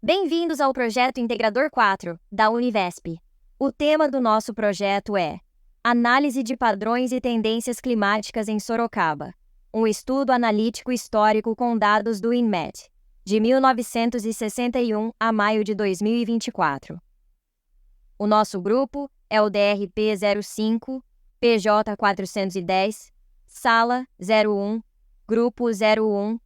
Bem-vindos ao projeto Integrador 4, da Univesp. O tema do nosso projeto é Análise de Padrões e Tendências Climáticas em Sorocaba, um estudo analítico histórico com dados do INMET, de 1961 a maio de 2024. O nosso grupo é o DRP 05, PJ 410, Sala 01, Grupo 01.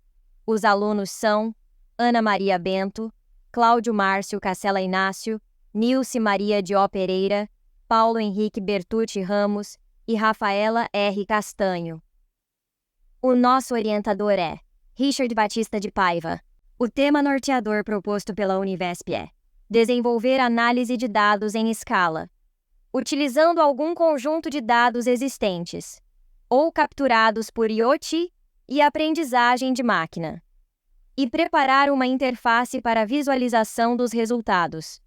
Os alunos são Ana Maria Bento, Cláudio Márcio Cassela Inácio, Nilce Maria Dió Pereira, Paulo Henrique Bertucci Ramos e Rafaela R. Castanho. O nosso orientador é Richard Batista de Paiva. O tema norteador proposto pela Univesp é desenvolver análise de dados em escala, utilizando algum conjunto de dados existentes, ou capturados por IoT e aprendizagem de máquina, e preparar uma interface para a visualização dos resultados.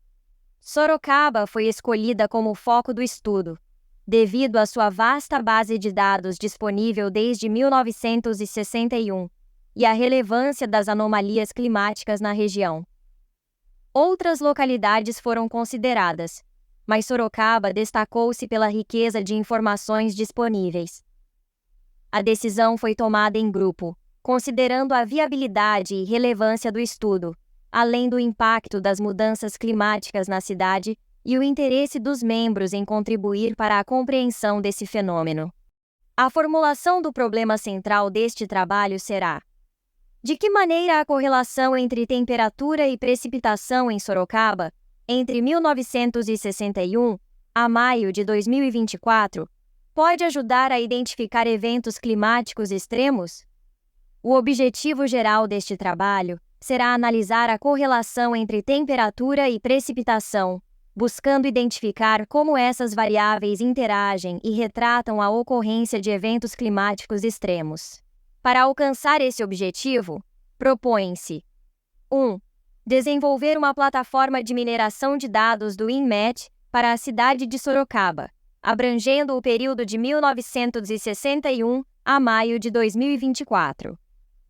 Sorocaba foi escolhida como foco do estudo, devido à sua vasta base de dados disponível desde 1961 e à relevância das anomalias climáticas na região. Outras localidades foram consideradas, mas Sorocaba destacou-se pela riqueza de informações disponíveis. A decisão foi tomada em grupo, considerando a viabilidade e relevância do estudo, além do impacto das mudanças climáticas na cidade e o interesse dos membros em contribuir para a compreensão desse fenômeno. A formulação do problema central deste trabalho será: de que maneira a correlação entre temperatura e precipitação em Sorocaba, entre 1961 a maio de 2024, pode ajudar a identificar eventos climáticos extremos? O objetivo geral deste trabalho será analisar a correlação entre temperatura e precipitação, buscando identificar como essas variáveis interagem e retratam a ocorrência de eventos climáticos extremos. Para alcançar esse objetivo, propõe-se 1. Desenvolver uma plataforma de mineração de dados do INMET para a cidade de Sorocaba, abrangendo o período de 1961 a maio de 2024.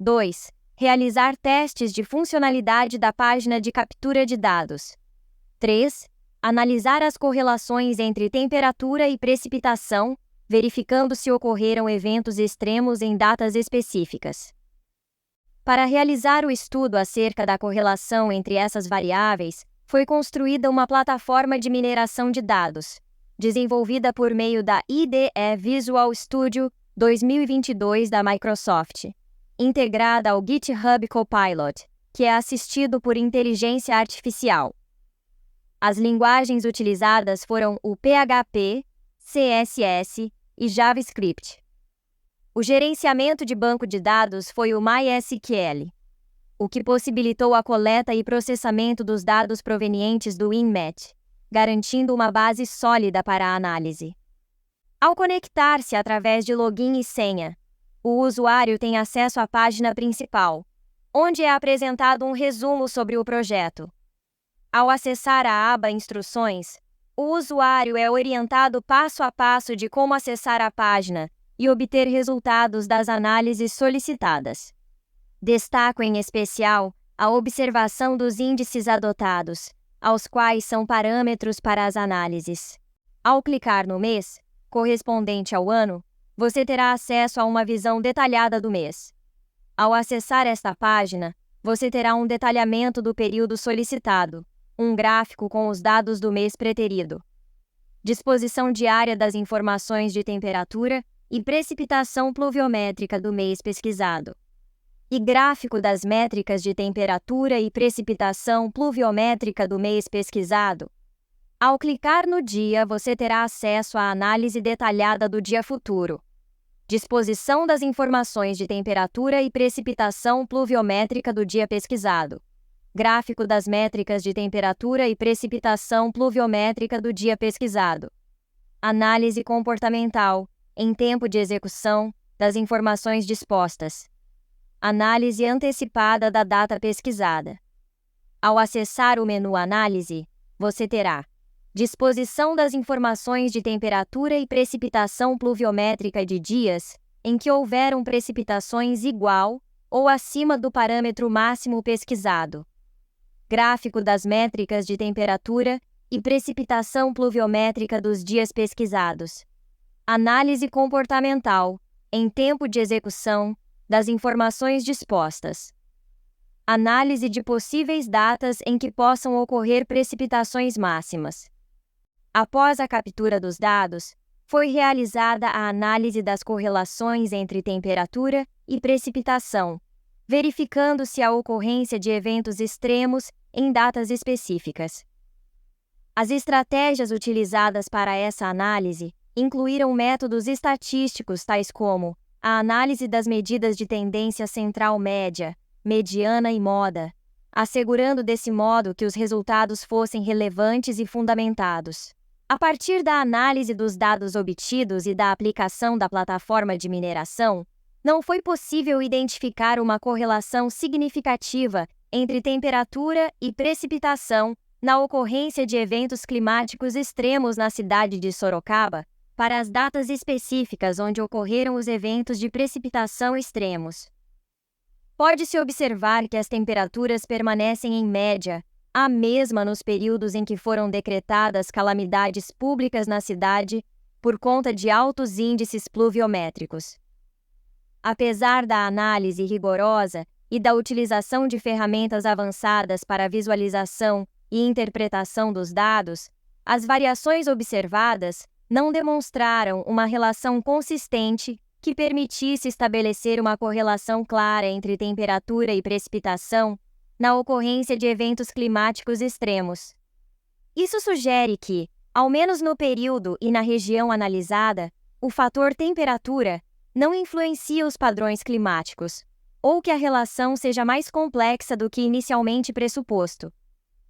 2. Realizar testes de funcionalidade da página de captura de dados. 3. Analisar as correlações entre temperatura e precipitação, verificando se ocorreram eventos extremos em datas específicas. Para realizar o estudo acerca da correlação entre essas variáveis, foi construída uma plataforma de mineração de dados, desenvolvida por meio da IDE Visual Studio 2022 da Microsoft, integrada ao GitHub Copilot, que é assistido por inteligência artificial. As linguagens utilizadas foram o PHP, CSS e JavaScript. O gerenciamento de banco de dados foi o MySQL, o que possibilitou a coleta e processamento dos dados provenientes do INMET, garantindo uma base sólida para a análise. Ao conectar-se através de login e senha, o usuário tem acesso à página principal, onde é apresentado um resumo sobre o projeto. Ao acessar a aba Instruções, o usuário é orientado passo a passo de como acessar a página e obter resultados das análises solicitadas. Destaco em especial a observação dos índices adotados, aos quais são parâmetros para as análises. Ao clicar no mês, correspondente ao ano, você terá acesso a uma visão detalhada do mês. Ao acessar esta página, você terá um detalhamento do período solicitado, um gráfico com os dados do mês preterido, disposição diária das informações de temperatura e precipitação pluviométrica do mês pesquisado, e gráfico das métricas de temperatura e precipitação pluviométrica do mês pesquisado. Ao clicar no dia, você terá acesso à análise detalhada do dia futuro, disposição das informações de temperatura e precipitação pluviométrica do dia pesquisado, gráfico das métricas de temperatura e precipitação pluviométrica do dia pesquisado, análise comportamental, em tempo de execução, das informações dispostas, análise antecipada da data pesquisada. Ao acessar o menu Análise, você terá disposição das informações de temperatura e precipitação pluviométrica de dias em que houveram precipitações igual ou acima do parâmetro máximo pesquisado, gráfico das métricas de temperatura e precipitação pluviométrica dos dias pesquisados. Análise comportamental, em tempo de execução, das informações dispostas. Análise de possíveis datas em que possam ocorrer precipitações máximas. Após a captura dos dados, foi realizada a análise das correlações entre temperatura e precipitação, verificando-se a ocorrência de eventos extremos em datas específicas. As estratégias utilizadas para essa análise incluíram métodos estatísticos tais como a análise das medidas de tendência central média, mediana e moda, assegurando desse modo que os resultados fossem relevantes e fundamentados. A partir da análise dos dados obtidos e da aplicação da plataforma de mineração, não foi possível identificar uma correlação significativa entre temperatura e precipitação na ocorrência de eventos climáticos extremos na cidade de Sorocaba, para as datas específicas onde ocorreram os eventos de precipitação extremos. Pode-se observar que as temperaturas permanecem em média a mesma nos períodos em que foram decretadas calamidades públicas na cidade por conta de altos índices pluviométricos. Apesar da análise rigorosa e da utilização de ferramentas avançadas para a visualização e interpretação dos dados, as variações observadas não demonstraram uma relação consistente que permitisse estabelecer uma correlação clara entre temperatura e precipitação na ocorrência de eventos climáticos extremos. Isso sugere que, ao menos no período e na região analisada, o fator temperatura não influencia os padrões climáticos, ou que a relação seja mais complexa do que inicialmente pressuposto.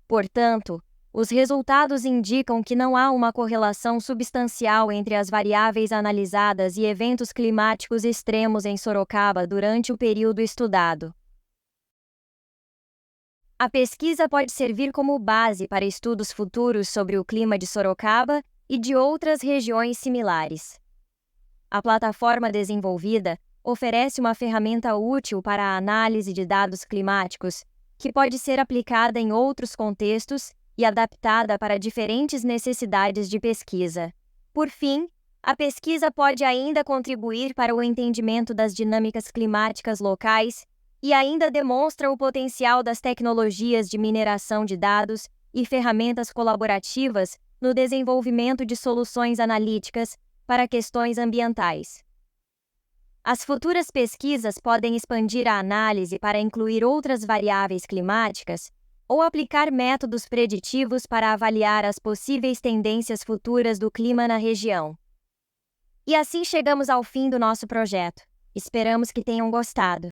Portanto, os resultados indicam que não há uma correlação substancial entre as variáveis analisadas e eventos climáticos extremos em Sorocaba durante o período estudado. A pesquisa pode servir como base para estudos futuros sobre o clima de Sorocaba e de outras regiões similares. A plataforma desenvolvida oferece uma ferramenta útil para a análise de dados climáticos, que pode ser aplicada em outros contextos e adaptada para diferentes necessidades de pesquisa. Por fim, a pesquisa pode ainda contribuir para o entendimento das dinâmicas climáticas locais e ainda demonstra o potencial das tecnologias de mineração de dados e ferramentas colaborativas no desenvolvimento de soluções analíticas para questões ambientais. As futuras pesquisas podem expandir a análise para incluir outras variáveis climáticas ou aplicar métodos preditivos para avaliar as possíveis tendências futuras do clima na região. E assim chegamos ao fim do nosso projeto. Esperamos que tenham gostado.